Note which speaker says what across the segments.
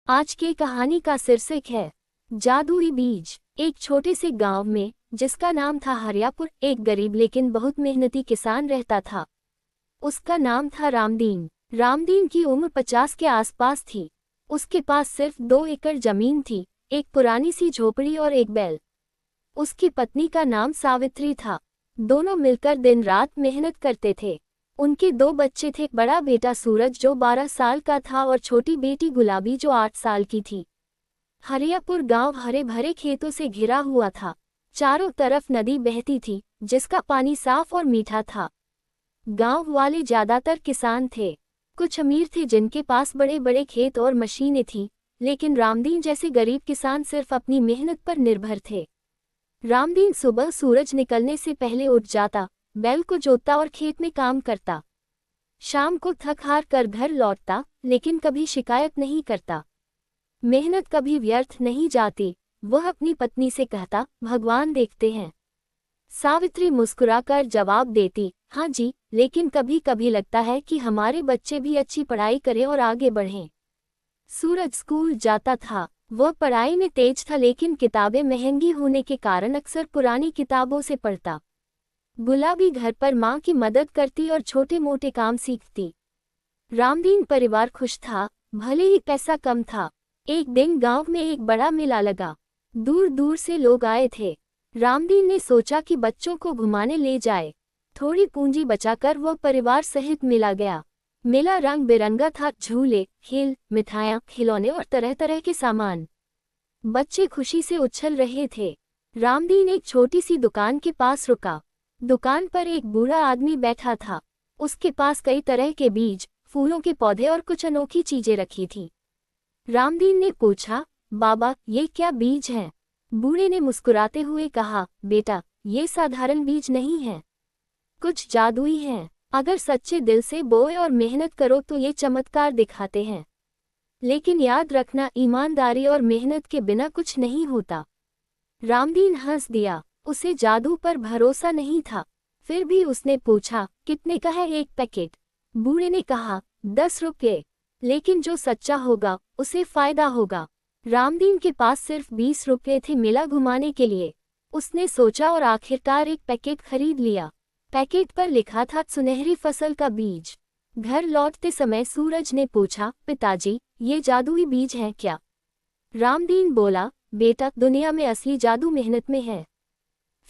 Speaker 1: आज की कहानी का शीर्षक है जादुई बीज। एक छोटे से गांव में, जिसका नाम था हरियापुर, एक गरीब लेकिन बहुत मेहनती किसान रहता था। उसका नाम था रामदीन। रामदीन की उम्र 50 के आसपास थी। उसके पास सिर्फ 2 एकड़ जमीन थी, एक पुरानी सी झोपड़ी और एक बैल। उसकी पत्नी का नाम सावित्री था। दोनों मिलकर दिन रात मेहनत करते थे। उनके 2 बच्चे थे, बड़ा बेटा सूरज जो 12 साल का था और छोटी बेटी गुलाबी जो 8 साल की थी। हरियापुर गांव हरे भरे खेतों से घिरा हुआ था। चारों तरफ नदी बहती थी, जिसका पानी साफ और मीठा था। गांव वाले ज्यादातर किसान थे। कुछ अमीर थे जिनके पास बड़े बड़े खेत और मशीनें थीं, लेकिन रामदीन जैसे गरीब किसान सिर्फ अपनी मेहनत पर निर्भर थे। रामदीन सुबह सूरज निकलने से पहले उठ जाता, बैल को जोतता और खेत में काम करता। शाम को थक हार कर घर लौटता, लेकिन कभी शिकायत नहीं करता। मेहनत कभी व्यर्थ नहीं जाती। वह अपनी पत्नी से कहता, भगवान देखते हैं। सावित्री मुस्कुराकर जवाब देती, हाँ जी, लेकिन कभी कभी लगता है कि हमारे बच्चे भी अच्छी पढ़ाई करें और आगे बढ़ें। सूरज स्कूल जाता था। वह पढ़ाई में तेज था, लेकिन किताबें महंगी होने के कारण अक्सर पुरानी किताबों से पढ़ता। गुलाबी घर पर माँ की मदद करती और छोटे मोटे काम सीखती। रामदीन परिवार खुश था, भले ही पैसा कम था। एक दिन गांव में एक बड़ा मेला लगा। दूर दूर से लोग आए थे। रामदीन ने सोचा कि बच्चों को घुमाने ले जाए। थोड़ी पूंजी बचाकर वह परिवार सहित मेला गया। मेला रंग बिरंगा था, झूले, खेल, मिठाइयाँ, खिलौने और तरह तरह के सामान। बच्चे खुशी से उछल रहे थे। रामदीन एक छोटी सी दुकान के पास रुका। दुकान पर एक बूढ़ा आदमी बैठा था। उसके पास कई तरह के बीज, फूलों के पौधे और कुछ अनोखी चीजें रखी थी। रामदीन ने पूछा, बाबा, ये क्या बीज हैं? बूढ़े ने मुस्कुराते हुए कहा, बेटा, ये साधारण बीज नहीं हैं। कुछ जादुई हैं। अगर सच्चे दिल से बोए और मेहनत करो तो ये चमत्कार दिखाते हैं। लेकिन याद रखना, ईमानदारी और मेहनत के बिना कुछ नहीं होता। रामदीन हंस दिया। उसे जादू पर भरोसा नहीं था। फिर भी उसने पूछा, कितने का है एक पैकेट? बूढ़े ने कहा, 10 रुपये। लेकिन जो सच्चा होगा उसे फायदा होगा। रामदीन के पास सिर्फ 20 रुपये थे मेला घुमाने के लिए। उसने सोचा और आखिरकार एक पैकेट खरीद लिया। पैकेट पर लिखा था सुनहरी फसल का बीज। घर लौटते समय सूरज ने पूछा, पिताजी, ये जादुई बीज हैं क्या? रामदीन बोला, बेटा, दुनिया में असली जादू मेहनत में है।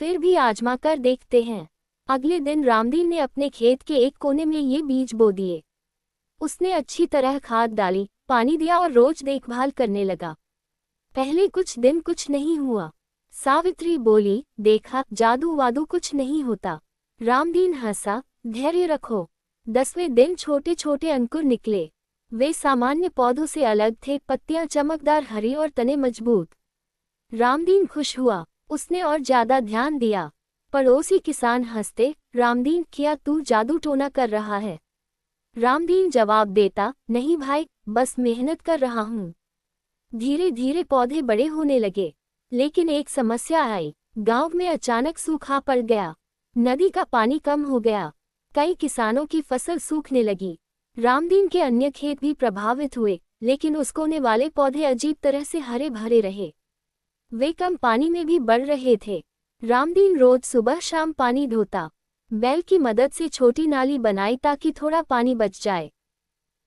Speaker 1: फिर भी आजमा कर देखते हैं। अगले दिन रामदीन ने अपने खेत के एक कोने में ये बीज बो दिए। उसने अच्छी तरह खाद डाली, पानी दिया और रोज देखभाल करने लगा। पहले कुछ दिन कुछ नहीं हुआ। सावित्री बोली, देखा, जादू वादू कुछ नहीं होता। रामदीन हंसा, धैर्य रखो। 10वें दिन छोटे छोटे अंकुर निकले। वे सामान्य पौधों से अलग थे, पत्तियां चमकदार हरी और तने मजबूत। रामदीन खुश हुआ। उसने और ज्यादा ध्यान दिया। पड़ोसी किसान हंसते, रामदीन, क्या तू जादू टोना कर रहा है? रामदीन जवाब देता, नहीं भाई, बस मेहनत कर रहा हूँ। धीरे धीरे पौधे बड़े होने लगे। लेकिन एक समस्या आई। गांव में अचानक सूखा पड़ गया। नदी का पानी कम हो गया। कई किसानों की फसल सूखने लगी। रामदीन के अन्य खेत भी प्रभावित हुए, लेकिन उसकोने वाले पौधे अजीब तरह से हरे भरे रहे। वे कम पानी में भी बढ़ रहे थे। रामदीन रोज सुबह शाम पानी ढोता। बैल की मदद से छोटी नाली बनाई ताकि थोड़ा पानी बच जाए।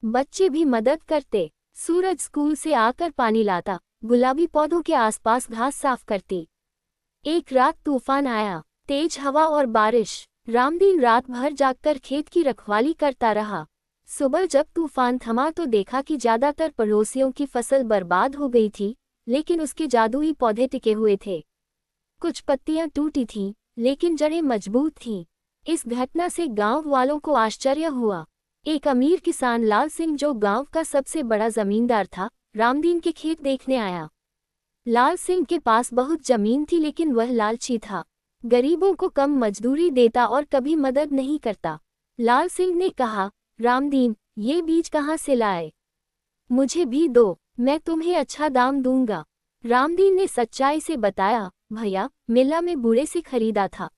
Speaker 1: बच्चे भी मदद करते। सूरज स्कूल से आकर पानी लाता। गुलाबी पौधों के आसपास घास साफ करती। एक रात तूफान आया, तेज हवा और बारिश। रामदीन रात भर जागकर खेत की रखवाली करता रहा। सुबह जब तूफान थमा तो देखा कि ज्यादातर पड़ोसियों की फसल बर्बाद हो गई थी, लेकिन उसके जादुई पौधे टिके हुए थे। कुछ पत्तियां टूटी थीं, लेकिन जड़ें मजबूत थीं। इस घटना से गांव वालों को आश्चर्य हुआ। एक अमीर किसान लाल सिंह, जो गांव का सबसे बड़ा जमींदार था, रामदीन के खेत देखने आया। लाल सिंह के पास बहुत जमीन थी, लेकिन वह लालची था। गरीबों को कम मजदूरी देता और कभी मदद नहीं करता। लाल सिंह ने कहा, रामदीन, ये बीज कहाँ से लाए? मुझे भी दो, मैं तुम्हें अच्छा दाम दूंगा। रामदीन ने सच्चाई से बताया, भैया, मेला में बूढ़े से खरीदा था,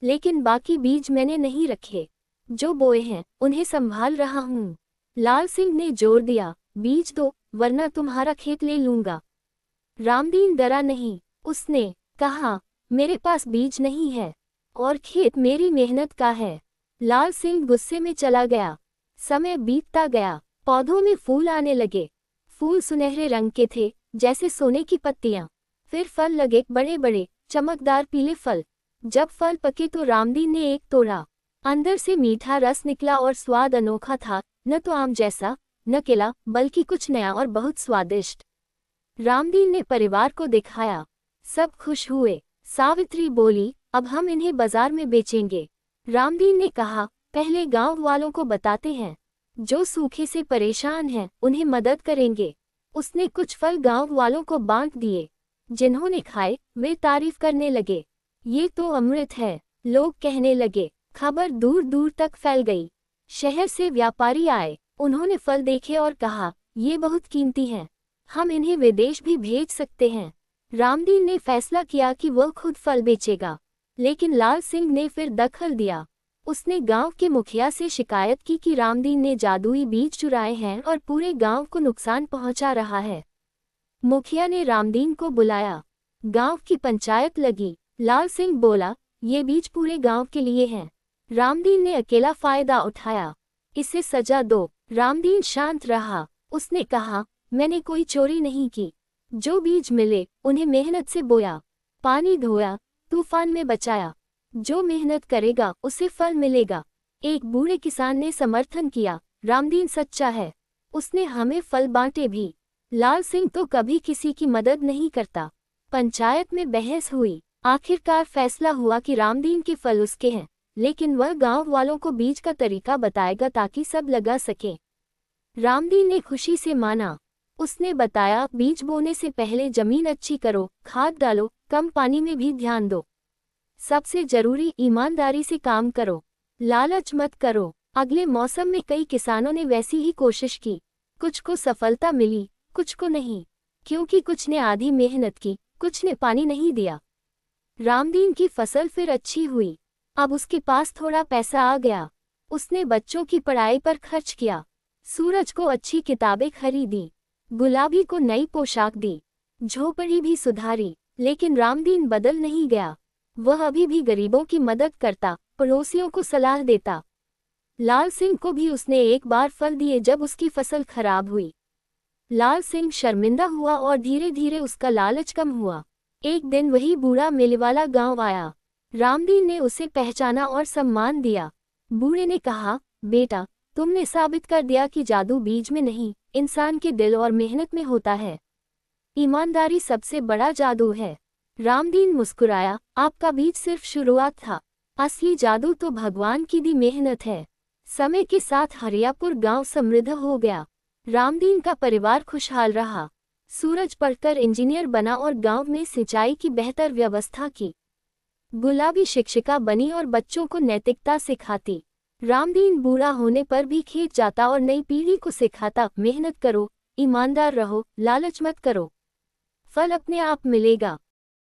Speaker 1: लेकिन बाकी बीज मैंने नहीं रखे। जो बोए हैं उन्हें संभाल रहा हूँ। लाल सिंह ने जोर दिया, बीज दो, वरना तुम्हारा खेत ले लूंगा। रामदीन डरा नहीं, उसने कहा, मेरे पास बीज नहीं है और खेत मेरी मेहनत का है। लाल सिंह गुस्से में चला गया। समय बीतता गया, पौधों में फूल आने लगे। फूल सुनहरे रंग के थे, जैसे सोने की पत्तियां। फिर फल लगे, बड़े बड़े चमकदार पीले फल। जब फल पके तो रामदीन ने एक तोड़ा। अंदर से मीठा रस निकला और स्वाद अनोखा था, न तो आम जैसा, न केला, बल्कि कुछ नया और बहुत स्वादिष्ट। रामदीन ने परिवार को दिखाया। सब खुश हुए। सावित्री बोली, अब हम इन्हें बाजार में बेचेंगे। रामदीन ने कहा, पहले गांव वालों को बताते हैं, जो सूखे से परेशान हैं, उन्हें मदद करेंगे। उसने कुछ फल गांव वालों को बांट दिए। जिन्होंने खाए वे तारीफ करने लगे, ये तो अमृत है। लोग कहने लगे। खबर दूर दूर तक फैल गई। शहर से व्यापारी आए, उन्होंने फल देखे और कहा, ये बहुत कीमती हैं, हम इन्हें विदेश भी भेज सकते हैं। रामदीन ने फैसला किया कि वह खुद फल बेचेगा, लेकिन लाल सिंह ने फिर दखल दिया। उसने गांव के मुखिया से शिकायत की कि रामदीन ने जादुई बीज चुराए हैं और पूरे गांव को नुकसान पहुंचा रहा है। मुखिया ने रामदीन को बुलाया। गांव की पंचायत लगी। लाल सिंह बोला, ये बीज पूरे गांव के लिए हैं। रामदीन ने अकेला फायदा उठाया, इसे सजा दो। रामदीन शांत रहा। उसने कहा, मैंने कोई चोरी नहीं की। जो बीज मिले उन्हें मेहनत से बोया, पानी धोया, तूफान में बचाया। जो मेहनत करेगा उसे फल मिलेगा। एक बूढ़े किसान ने समर्थन किया, रामदीन सच्चा है, उसने हमें फल बांटे भी। लाल सिंह तो कभी किसी की मदद नहीं करता। पंचायत में बहस हुई। आखिरकार फैसला हुआ कि रामदीन के फल उसके हैं, लेकिन वह गांव वालों को बीज का तरीका बताएगा ताकि सब लगा सकें। रामदीन ने खुशी से माना। उसने बताया, बीज बोने से पहले जमीन अच्छी करो, खाद डालो, कम पानी में भी ध्यान दो। सबसे जरूरी, ईमानदारी से काम करो, लालच मत करो। अगले मौसम में कई किसानों ने वैसी ही कोशिश की। कुछ को सफलता मिली, कुछ को नहीं, क्योंकि कुछ ने आधी मेहनत की, कुछ ने पानी नहीं दिया। रामदीन की फसल फिर अच्छी हुई। अब उसके पास थोड़ा पैसा आ गया। उसने बच्चों की पढ़ाई पर खर्च किया, सूरज को अच्छी किताबें खरीदी, गुलाबी को नई पोशाक दी, झोपड़ी भी सुधारी। लेकिन रामदीन बदल नहीं गया। वह अभी भी गरीबों की मदद करता, पड़ोसियों को सलाह देता। लाल सिंह को भी उसने एक बार फल दिए जब उसकी फसल खराब हुई। लाल सिंह शर्मिंदा हुआ और धीरे धीरे उसका लालच कम हुआ। एक दिन वही बूढ़ा मेलेवाला गांव आया। रामदीन ने उसे पहचाना और सम्मान दिया। बूढ़े ने कहा, बेटा, तुमने साबित कर दिया कि जादू बीज में नहीं, इंसान के दिल और मेहनत में होता है। ईमानदारी सबसे बड़ा जादू है। रामदीन मुस्कुराया, आपका बीज सिर्फ शुरुआत था, असली जादू तो भगवान की दी मेहनत है। समय के साथ हरियापुर गांव समृद्ध हो गया। रामदीन का परिवार खुशहाल रहा। सूरज पढ़कर इंजीनियर बना और गांव में सिंचाई की बेहतर व्यवस्था की। गुलाबी शिक्षिका बनी और बच्चों को नैतिकता सिखाती। रामदीन बूढ़ा होने पर भी खेत जाता और नई पीढ़ी को सिखाता, मेहनत करो, ईमानदार रहो, लालच मत करो, फल अपने आप मिलेगा।